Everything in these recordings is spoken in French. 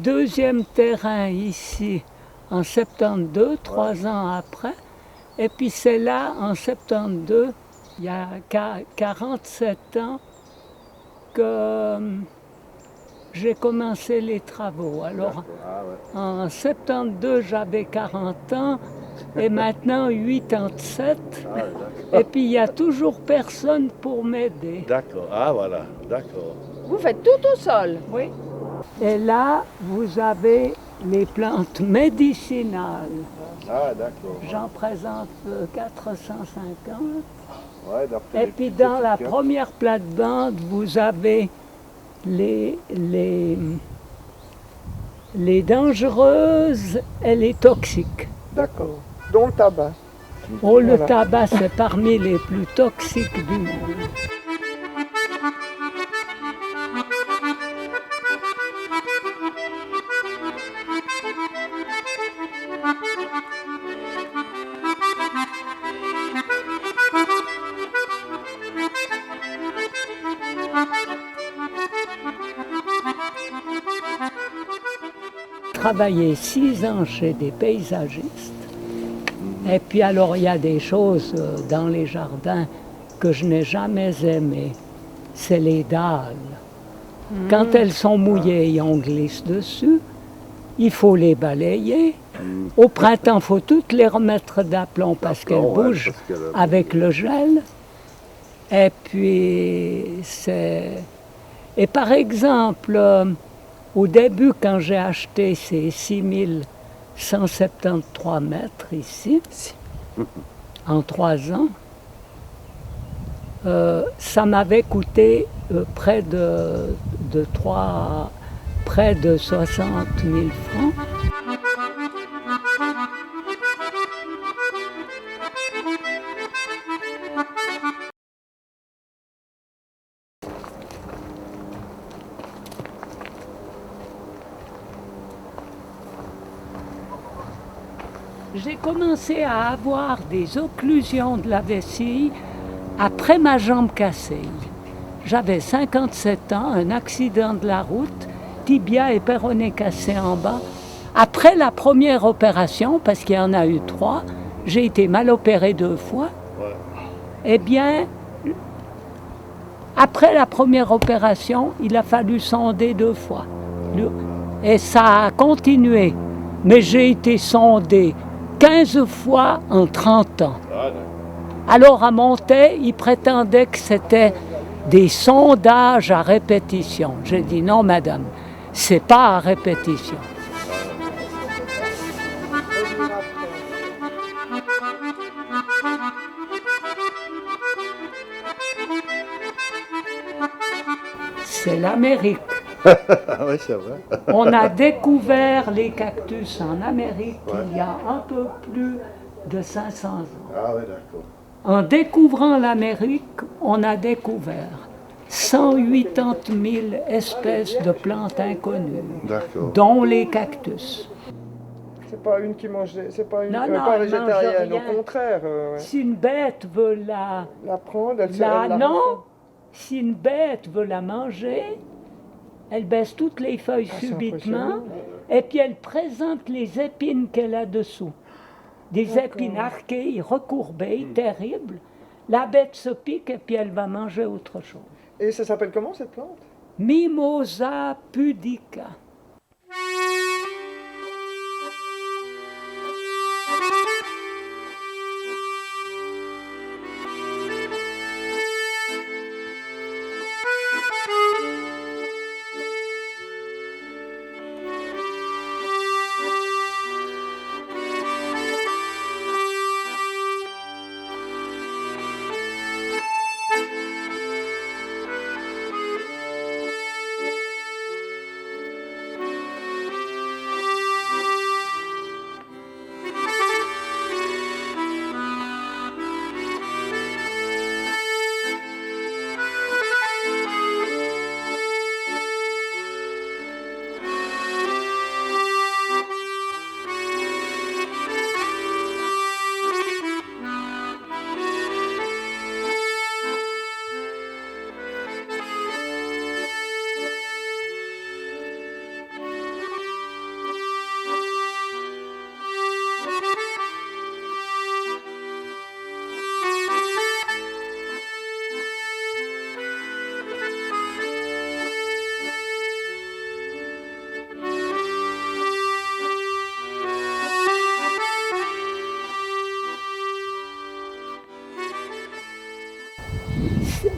deuxième terrain ici en 72, 3 ans après. Et puis c'est là, en 72, il y a 47 ans, que j'ai commencé les travaux. Alors, en 72, j'avais 40 ans, et maintenant 87. Et puis, il n'y a toujours personne pour m'aider. D'accord, ah voilà, d'accord. Vous faites tout au sol? Oui. Et là, vous avez les plantes médicinales. Ah d'accord. J'en présente 450. Ouais, d'après Et puis, dans la première plate-bande, vous avez les dangereuses et les toxiques. D'accord. Dont le tabac. Oh, le Voilà. tabac, c'est parmi les plus toxiques du monde. Travaillé 6 ans chez des paysagistes. Et puis alors il y a des choses dans les jardins que je n'ai jamais aimées. C'est les dalles. Quand elles sont mouillées et on glisse dessus, il faut les balayer. Au printemps, il faut toutes les remettre d'aplomb parce qu'elles bougent avec le gel. Et puis c'est... Et par exemple, au début, quand j'ai acheté ces 6173 mètres ici, en 3 ans, ça m'avait coûté près de 60 000 francs. J'ai commencé à avoir des occlusions de la vessie après ma jambe cassée. J'avais 57 ans, un accident de la route, tibia et péroné cassés en bas. Après la première opération, parce qu'il y en a eu 3, j'ai été mal opéré 2 fois. Eh bien, après la première opération, il a fallu sonder 2 fois. Et ça a continué. Mais j'ai été sondé 15 fois en 30 ans. Alors à Montet, ils prétendaient que c'était des sondages à répétition. J'ai dit non, madame, c'est pas à répétition. C'est l'Amérique. Oui, c'est vrai. On a découvert les cactus en Amérique il y a un peu plus de 500 ans. Ah oui, d'accord. En découvrant l'Amérique, on a découvert 180 000 espèces de plantes inconnues, dont les cactus. C'est pas une qui mange, c'est pas une Non, pas elle végétarienne, mange au rien. contraire. Si une bête veut la prendre, elle non, rafle. si une bête veut la manger, elle baisse toutes les feuilles c'est subitement impressionnant. et puis elle présente les épines qu'elle a dessous. Des épines arquées, recourbées, terribles. La bête se pique et puis elle va manger autre chose. Et ça s'appelle comment cette plante? Mimosa pudica.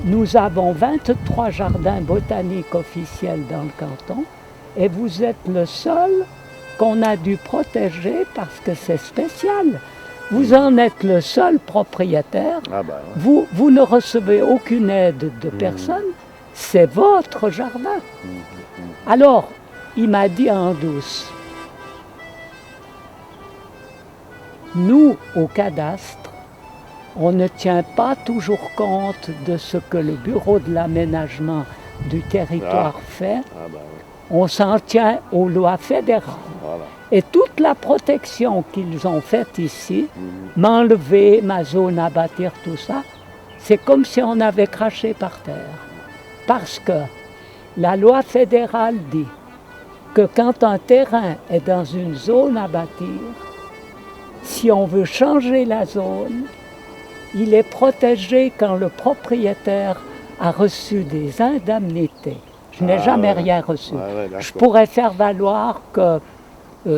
nous avons 23 jardins botaniques officiels dans le canton et vous êtes le seul qu'on a dû protéger parce que c'est spécial. Vous en êtes le seul propriétaire. Ah ben, ouais. Vous ne recevez aucune aide de personne. C'est votre jardin. Alors, il m'a dit en douce, nous, au cadastre, on ne tient pas toujours compte de ce que le bureau de l'aménagement du territoire fait. Ah ben, ouais. On s'en tient aux lois fédérales. Voilà. Et toute la protection qu'ils ont faite ici, m'enlever ma zone à bâtir, tout ça, c'est comme si on avait craché par terre. Parce que la loi fédérale dit que quand un terrain est dans une zone à bâtir, si on veut changer la zone, il est protégé quand le propriétaire a reçu des indemnités. Je n'ai jamais rien reçu. Ouais, ouais, d'accord. Je pourrais faire valoir que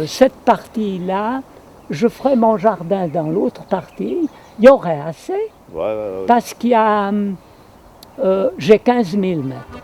cette partie-là, je ferais mon jardin dans l'autre partie, il y aurait assez, Ouais, ouais, ouais. parce qu'il y a, j'ai 15 000 mètres.